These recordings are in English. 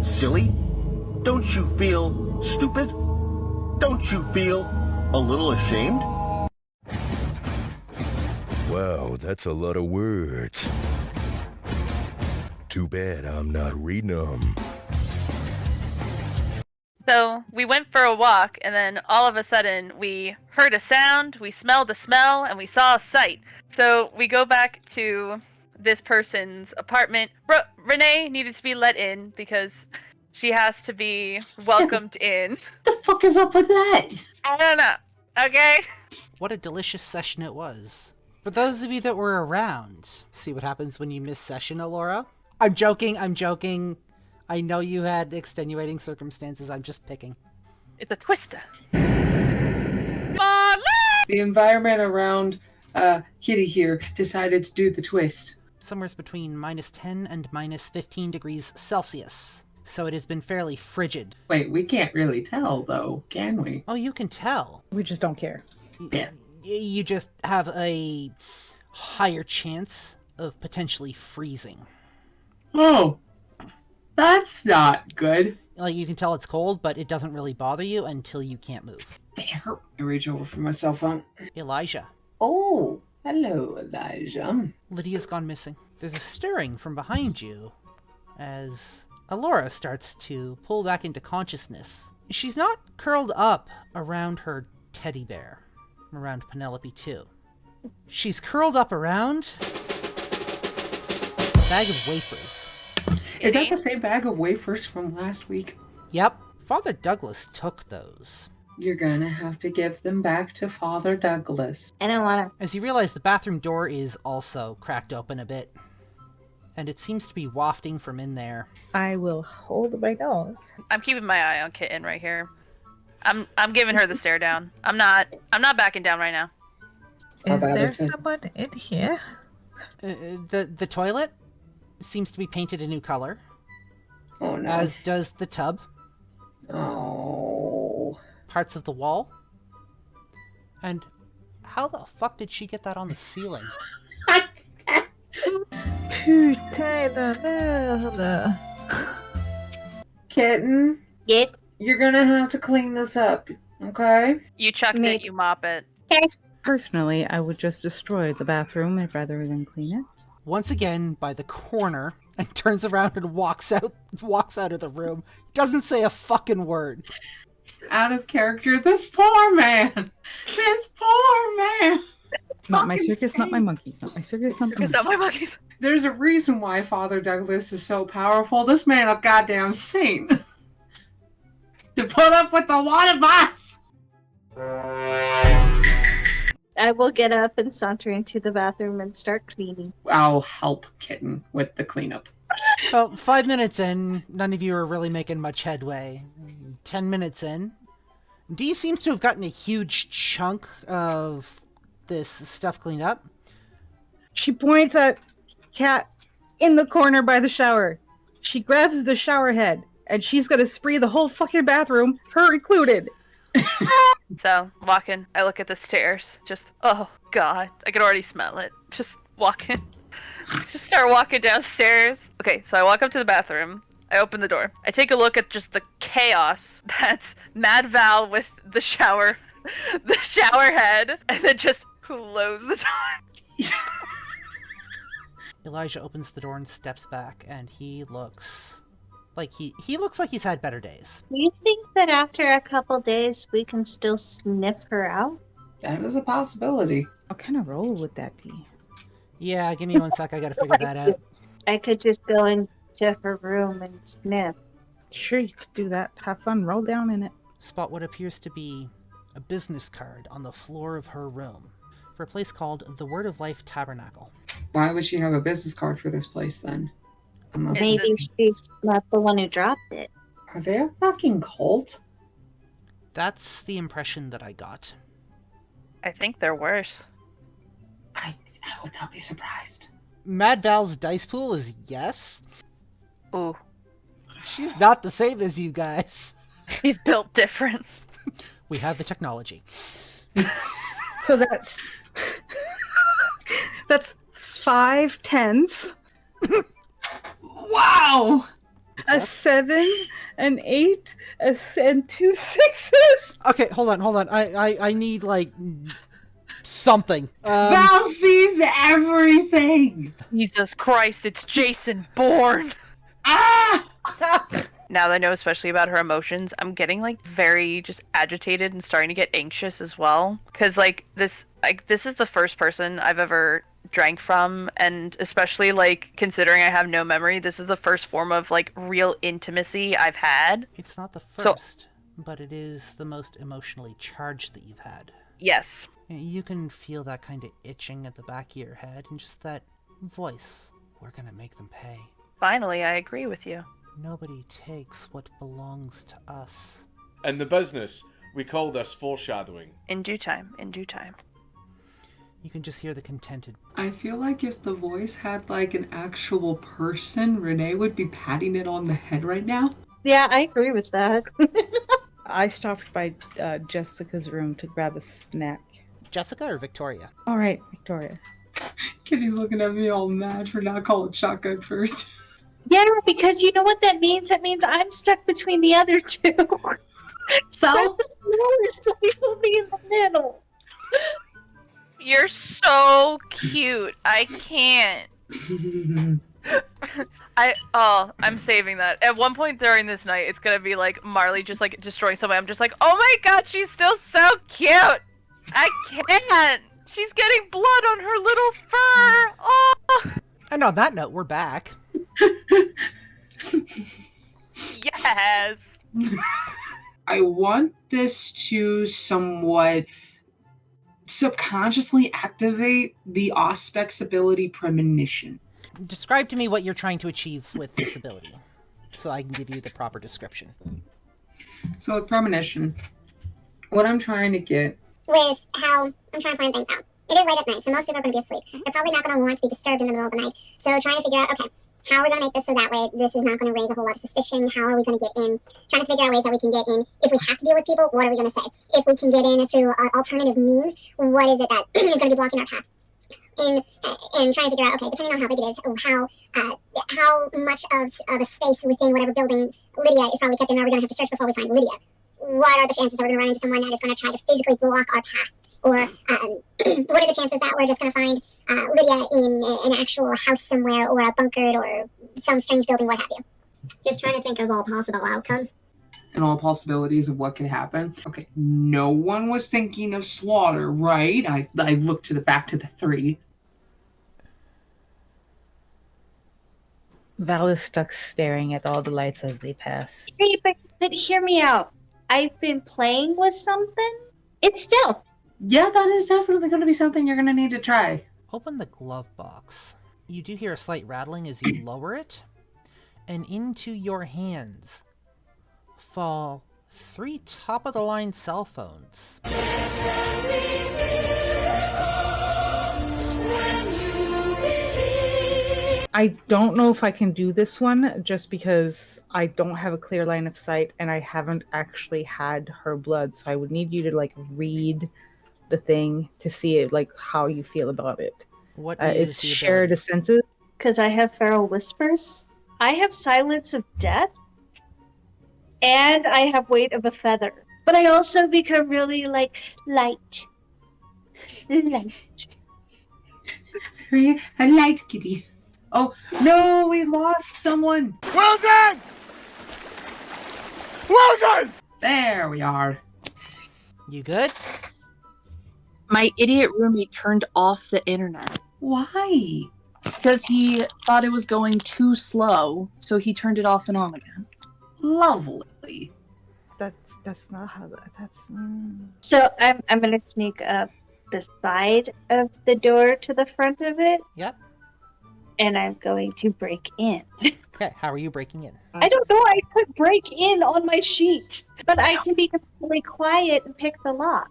silly? Don't you feel stupid? Don't you feel a little ashamed? Wow, that's a lot of words. Too bad I'm not reading them. So we went for a walk, and then all of a sudden we heard a sound, we smelled a smell, and we saw a sight. So we go back to this person's apartment. Renee needed to be let in because she has to be welcomed in. The fuck is up with that? I don't know. Okay? What a delicious session it was. For those of you that were around, see what happens when you miss session, Alora? I'm joking. I know you had extenuating circumstances. I'm just picking. It's a twister. The environment around Kitty here decided to do the twist. Somewhere between -10 and -15 degrees Celsius. So it has been fairly frigid. Wait, we can't really tell, though, can we? Oh, you can tell. We just don't care. Yeah. You just have a higher chance of potentially freezing. Oh, that's not good. Like, you can tell it's cold, but it doesn't really bother you until you can't move. There. I reach over for my cell phone. Elijah. Oh, hello, Elijah. Lydia's gone missing. There's a stirring from behind you as Alora starts to pull back into consciousness. She's not curled up around her teddy bear, around Penelope too. She's curled up around a bag of wafers. Is that the same bag of wafers from last week? Yep. Father Douglas took those. You're gonna have to give them back to Father Douglas. I don't want to. As you realize, the bathroom door is also cracked open a bit, and it seems to be wafting from in there. I will hold my nose. I'm keeping my eye on Kitten right here. I'm giving her the stare down. I'm not backing down right now. Is there someone in here? The toilet seems to be painted a new color. Oh no. As does the tub. Oh. Parts of the wall. And how the fuck did she get that on the ceiling? Putain de merde. Kitten, Get you're gonna have to clean this up, okay? You chucked it, you mop it. Personally, I would just destroy the bathroom rather than clean it. Once again, by the corner, and turns around and walks out of the room. Doesn't say a fucking word. Out of character, this poor man! This poor man! Not my circus, not my monkeys. Not my circus, not my It's not my monkeys. There's a reason why Father Douglas is so powerful. This man a goddamn saint. To put up with a lot of us! I will get up and saunter into the bathroom and start cleaning. I'll help Kitten with the cleanup. Well, 5 minutes in, none of you are really making much headway. 10 minutes in, Dee seems to have gotten a huge chunk of this stuff cleaned up. She points at Cat in the corner by the shower. She grabs the shower head, and she's gonna spree the whole fucking bathroom, her included. So, walking, I look at the stairs. Just, oh god, I can already smell it. Just walking. Just start walking downstairs. Okay, so I walk up to the bathroom. I open the door. I take a look at just the chaos that's Mad Val with the shower head, and then just close the door. Elijah opens the door and steps back, and he looks like he looks like he's had better days. Do you think that after a couple days we can still sniff her out? That is a possibility. What kind of roll would that be? Yeah, give me 1 sec. I gotta figure that out. I could just go into her room and sniff. Sure, you could do that. Have fun. Roll down in it. Spot what appears to be a business card on the floor of her room for a place called the Word of Life Tabernacle. Why would she have a business card for this place then? Unless Maybe she's not the one who dropped it. Are they a fucking cult? That's the impression that I got. I think they're worse. I would not be surprised. Mad Val's dice pool is yes. Ooh. She's not the same as you guys. She's built different. We have the technology. So that's 5 10s. Wow! A 7, an 8, and 2 6s. Okay, hold on. I need, like, something. Val sees everything! Jesus Christ, it's Jason Bourne! Ah! Now that I know especially about her emotions, I'm getting like very just agitated and starting to get anxious as well. Cause this is the first person I've ever drank from, and especially like considering I have no memory, this is the first form of like real intimacy I've had. It's not the first, but it is the most emotionally charged that you've had. Yes. You can feel that kind of itching at the back of your head and just that voice. We're gonna make them pay. Finally, I agree with you. Nobody takes what belongs to us. In the business, we call this foreshadowing. In due time, in due time. You can just hear the contented. I feel like if the voice had like an actual person, Renee would be patting it on the head right now. Yeah, I agree with that. I stopped by Jessica's room to grab a snack. Jessica or Victoria? All right, Victoria. Kitty's looking at me all mad for not calling shotgun first. Yeah, because you know what that means? That means I'm stuck between the other two. So? So you'll be in the middle. You're so cute. I can't. I'm saving that. At one point during this night, it's gonna be like Marley just like destroying somebody. I'm just like, oh my god, she's still so cute. I can't. She's getting blood on her little fur. Oh. And on that note, we're back. Yes. I want this to somewhat subconsciously activate the Auspex ability premonition. Describe to me what you're trying to achieve with this ability, so I can give you the proper description. So with premonition, what I'm trying to get with how I'm trying to plan things out. It is late at night, so most people are going to be asleep. They're probably not going to want to be disturbed in the middle of the night. So trying to figure out, okay, how are we going to make this so that way this is not going to raise a whole lot of suspicion? How are we going to get in? Trying to figure out ways that we can get in. If we have to deal with people, what are we going to say? If we can get in through alternative means, what is it that is going to be blocking our path? And trying to figure out, okay, depending on how big it is, how much of a space within whatever building Lydia is probably kept in, are we going to have to search before we find Lydia? What are the chances that we're going to run into someone that is going to try to physically block our path? Or what are the chances that we're just going to find Lydia in an actual house somewhere, or a bunkered, or some strange building, what have you? Just trying to think of all possible outcomes. And all possibilities of what could happen. Okay, no one was thinking of slaughter, right? I looked back to the 3. Val is stuck staring at all the lights as they pass. Hey, but hear me out. I've been playing with something. It's stealth. Yeah, that is definitely going to be something you're going to need to try. Open the glove box. You do hear a slight rattling as you lower it, and into your hands fall 3 top-of-the-line cell phones. I don't know if I can do this one just because I don't have a clear line of sight and I haven't actually had her blood. So I would need you to like read the thing to see it, like how you feel about it. What is it's the shared ability? senses. Because I have feral whispers. I have silence of death. And I have weight of a feather. But I also become really like light. Light. Very a light kitty. Oh no, we lost someone. Well done! Well done! There we are. You good? My idiot roommate turned off the internet Why? because he thought it was going too slow, so he turned it off and on again. Lovely. That's not how that's. So I'm gonna sneak up the side of the door to the front of it. Yep. And I'm going to break in. Okay, how are you breaking in? I don't know, I put break in on my sheet. But I can be completely quiet and pick the lock.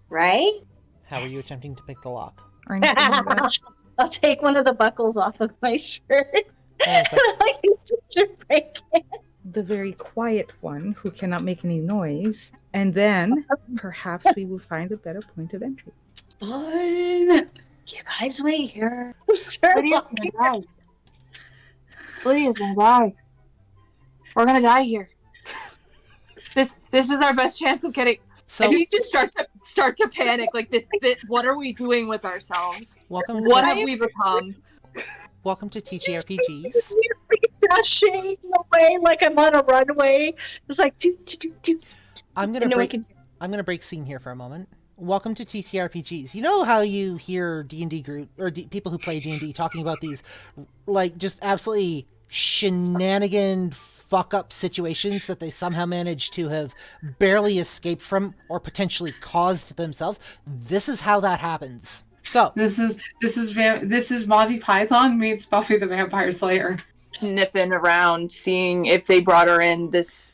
Right? How are you attempting to pick the lock? Or anything like that. I'll take one of the buckles off of my shirt. Hang on a second. I'll use it to break in. The very quiet one who cannot make any noise, and then perhaps we will find a better point of entry. Fine. You guys wait here. Sir, Lydia's gonna die. Lydia's gonna die. We're gonna die here. This is our best chance of getting. So And you just start to panic. Like this. What are we doing with ourselves? welcome What to, have we become? welcome to TTRPGs. Rushing away like I'm on a runway. It's like do. I'm gonna break scene here for a moment. Welcome to TTRPGs. You know how you hear D&D group or people who play D&D talking about these, like, just absolutely shenanigan fuck up situations that they somehow managed to have barely escaped from or potentially caused themselves. This is how that happens. So This is Monty Python meets Buffy the Vampire Slayer. Sniffing around, seeing if they brought her in this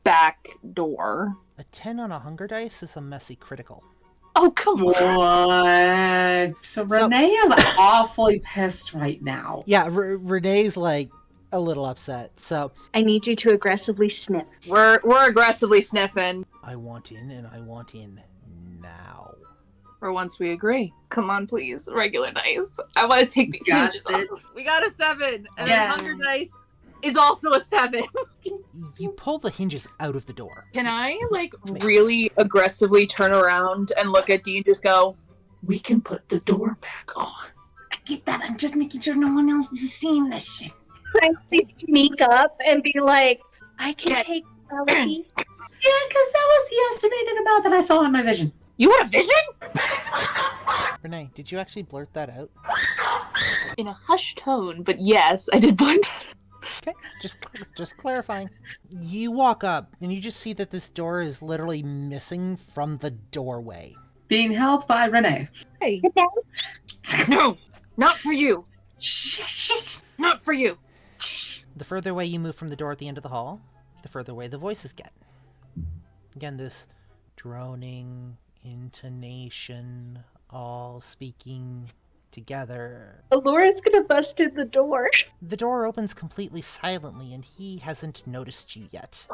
back door. a 10 on a hunger dice is a messy critical. Oh, come on. What? So Renee is awfully pissed right now. Yeah, Renee's like a little upset. So I need you to aggressively sniff. We're aggressively sniffing. I want in, and I want in now. For once we agree. Come on, please. Regular dice. I want to take these Got hinges this. off. We got a 7. And Yeah. then hunger dice is also a 7. You pull the hinges out of the door. Can I, like, really aggressively turn around and look at Dee and just go, we can put the door back on? I get that. I'm just making sure no one else is seeing this shit. I sneak up and be like, I can take Melody. Yeah, because that was the estimated amount that I saw in my vision. You had a vision? Renee, did you actually blurt that out? In a hushed tone, but yes, I did blurt that out. Okay, just clarifying. You walk up, and you just see that this door is literally missing from the doorway. Being held by Renee. Hey. No, not for you. Shh. Not for you. The further away you move from the door at the end of the hall, the further away the voices get. Again, this droning intonation, all speaking together. Laura's gonna bust in the door. The door opens completely silently, and he hasn't noticed you yet.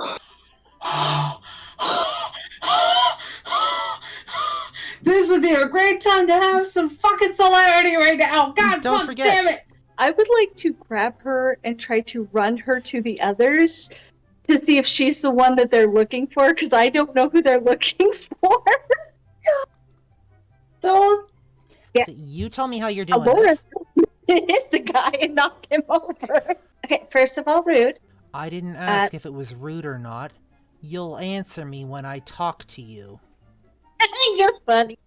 This would be a great time to have some fucking celerity right now. God Don't fuck forget. damn it. I would like to grab her and try to run her to the others to see if she's the one that they're looking for, because I don't know who they're looking for. Don't. Yeah. So you tell me how you're doing Laura this. hit the guy and knock him over. Okay, first of all, rude. I didn't ask if it was rude or not. You'll answer me when I talk to you. You're funny.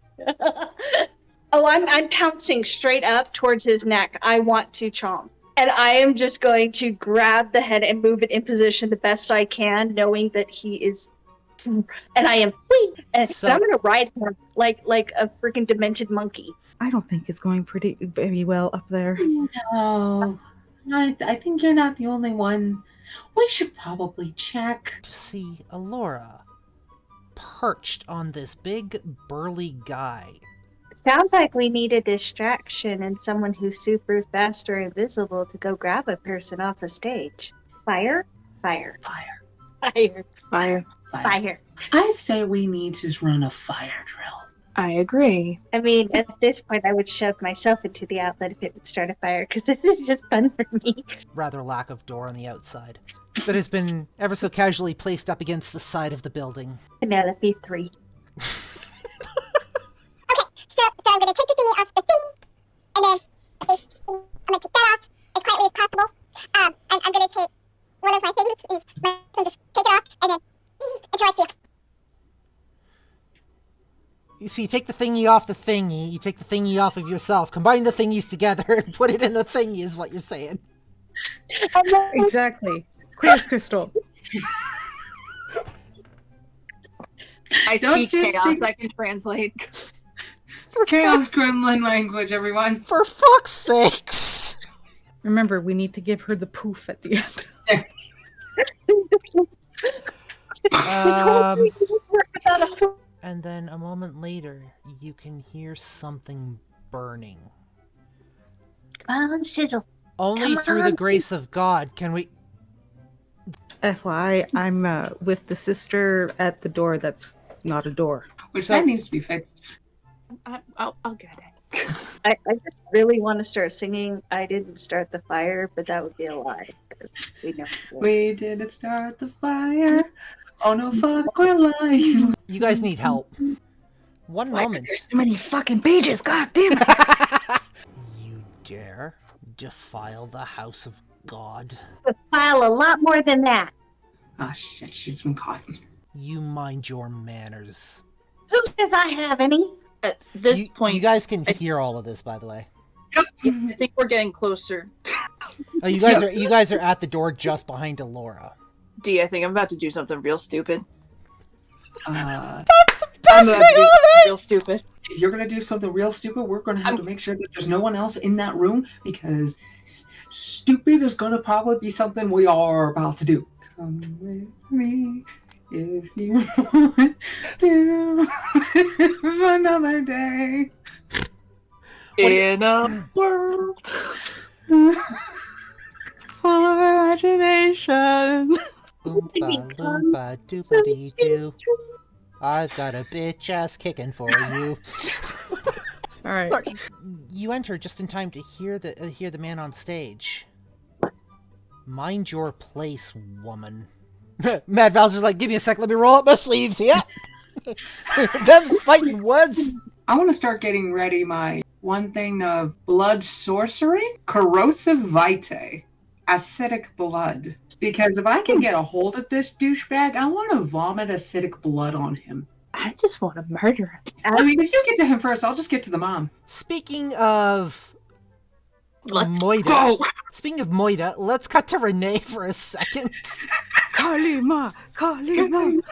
Oh, I'm pouncing straight up towards his neck. I want to chomp. And I am just going to grab the head and move it in position the best I can, knowing that he is... And I am... And So- I'm going to ride him like a freaking demented monkey. I don't think it's going very well up there. No. I think you're not the only one. We should probably check. To see Alora perched on this big, burly guy. Sounds like we need a distraction and someone who's super fast or invisible to go grab a person off the stage. Fire? Fire. Fire. Fire. Fire. Fire. I say we need to run a fire drill. I agree. I mean, at this point, I would shove myself into the outlet if it would start a fire, because this is just fun for me. Rather lack of door on the outside. That has been ever so casually placed up against the side of the building. Penelope 3. So I'm going to take the thingy off the thingy, and then the face thing, I'm going to take that off as quietly as possible. And I'm going to take one of my things, and just take it off, and then until I see it. You see, you take the thingy off the thingy, you take the thingy off of yourself, combine the thingies together, and put it in the thingy is what you're saying. Exactly. Clear as crystal. I Don't speak just chaos. speak- I can translate. Chaos Gremlin language, everyone. For fuck's sakes! Remember, we need to give her the poof at the end. And then a moment later, you can hear something burning. Come on, sizzle. Only Come through the on. grace of God can we... FYI, I'm with the sister at the door that's not a door. Which So- that needs to be fixed. I'll get it. I just really want to start singing I Didn't Start the Fire, but that would be a lie. We didn't start the fire. Oh no, fuck, we're lying. You guys need help. One moment. There's too many fucking pages. God damn it. You dare defile the house of God? Defile a lot more than that. Oh shit, she's been caught. You mind your manners. Who says I have any? At this point, you guys can hear all of this, by the way. I think we're getting closer. Oh, you guys are at the door just behind Alora. D, I think I'm about to do something real stupid. That's the best thing all day! Real stupid. If you're gonna do something real stupid, we're gonna have to make sure that there's no one else in that room, because stupid is gonna probably be something we are about to do. Come with me if you want to live another day. In a world full of imagination. Oompa loompa doopity doo. I've got a bitch ass kicking for you. All right. Sorry. You enter just in time to hear the man on stage. Mind your place, woman. Mad Val's just like, give me a sec, let me roll up my sleeves. Yeah. Them's fighting words. I want to start getting ready my one thing of blood sorcery, corrosive vitae, acidic blood. Because if I can get a hold of this douchebag, I want to vomit acidic blood on him. I just want to murder him. I mean, if you get to him first, I'll just get to the mom. Speaking of Let's Moida, go. Speaking of Moida, let's cut to Renee for a second. Kalima.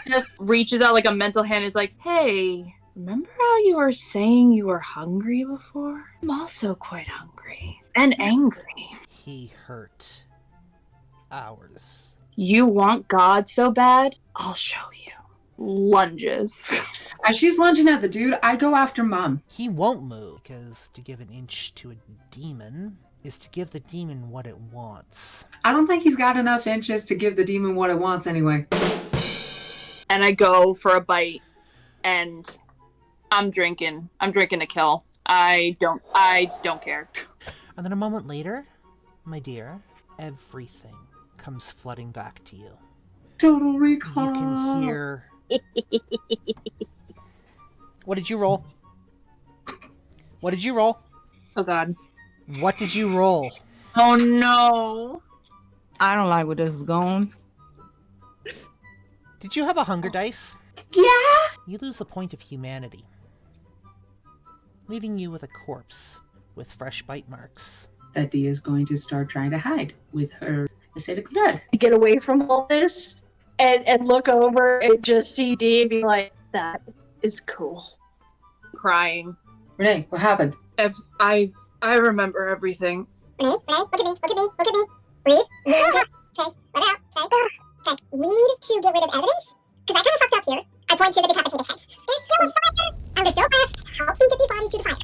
Just reaches out like a mental hand. Is like, hey, remember how you were saying you were hungry before? I'm also quite hungry and angry. He hurt ours. You want God so bad? I'll show you. Lunges. As she's lunging at the dude, I go after mom. He won't move, because to give an inch to a demon is to give the demon what it wants. I don't think he's got enough inches to give the demon what it wants anyway. And I go for a bite, and I'm drinking to kill. I don't care. And then a moment later, my dear, everything comes flooding back to you. Total recall. You can hear... What did you roll? What did you roll? Oh god. What did you roll? Oh no. I don't like where this is going. Did you have a hunger dice? Yeah. You lose a point of humanity, leaving you with a corpse with fresh bite marks. That D is going to start trying to hide with her acidic blood. To get away from all this and look over and just see D and be like, that is cool. Crying. Renee, what happened? If I remember everything. Renee, look at me. Breathe. Okay, let it out. Okay. We need to get rid of evidence, because I kind of fucked up here. I point to the decapitated heads. There's still a fire! And there's still a fire! Help me get these bodies to the fire.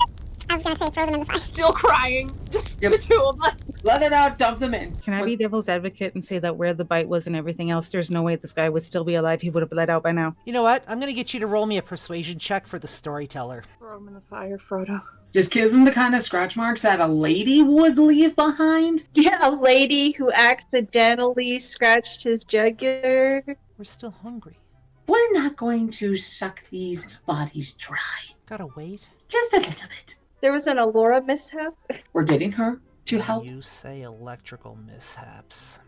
I was gonna say throw them in the fire. Still crying. Just Yep. the two of us. Let it out, dump them in. Can I be devil's advocate and say that where the bite was and everything else, there's no way this guy would still be alive. He would have bled out by now. You know what? I'm gonna get you to roll me a persuasion check for the storyteller. Throw him in the fire, Frodo. Just give him the kind of scratch marks that a lady would leave behind. Yeah, a lady who accidentally scratched his jugular. We're still hungry. We're not going to suck these bodies dry. Gotta wait. Just a little bit. There was an Alora mishap. We're getting her to help. You say electrical mishaps.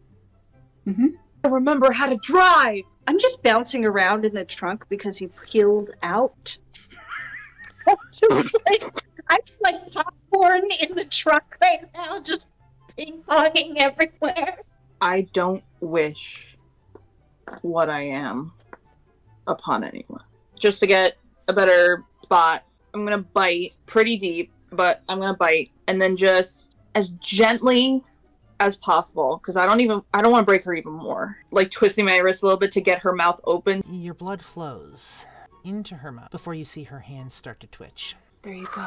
I remember how to drive. I'm just bouncing around in the trunk because he peeled out. I'm like popcorn in the trunk right now, just ping-ponging everywhere. I don't wish what I am upon anyone. Just to get a better spot, I'm gonna bite pretty deep, but I'm gonna bite and then just as gently as possible, because I don't want to break her even more. Like twisting my wrist a little bit to get her mouth open. Your blood flows into her mouth before you see her hands start to twitch. There you go.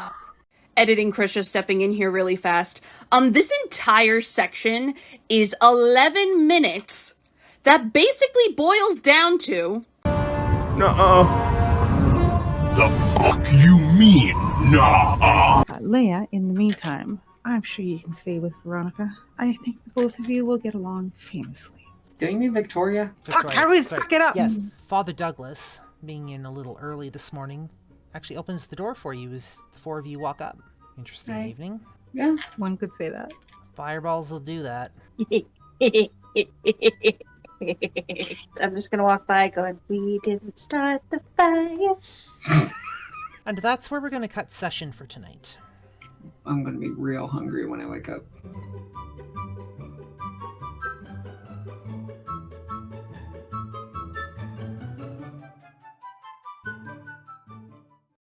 Editing Chris just stepping in here really fast. This entire section is 11 minutes. That basically boils down to... The fuck you mean, nah? Leia, in the meantime, I'm sure you can stay with Veronica. I think the both of you will get along famously. Don't you mean Victoria? Fuck, I always Sorry. fuck it up! Yes, Father Douglas, being in a little early this morning, actually opens the door for you as the four of you walk up. Interesting Right. evening. Yeah. One could say that. Fireballs will do that. I'm just gonna walk by going, we didn't start the fire. And that's where we're going to cut session for tonight. I'm gonna be real hungry when I wake up.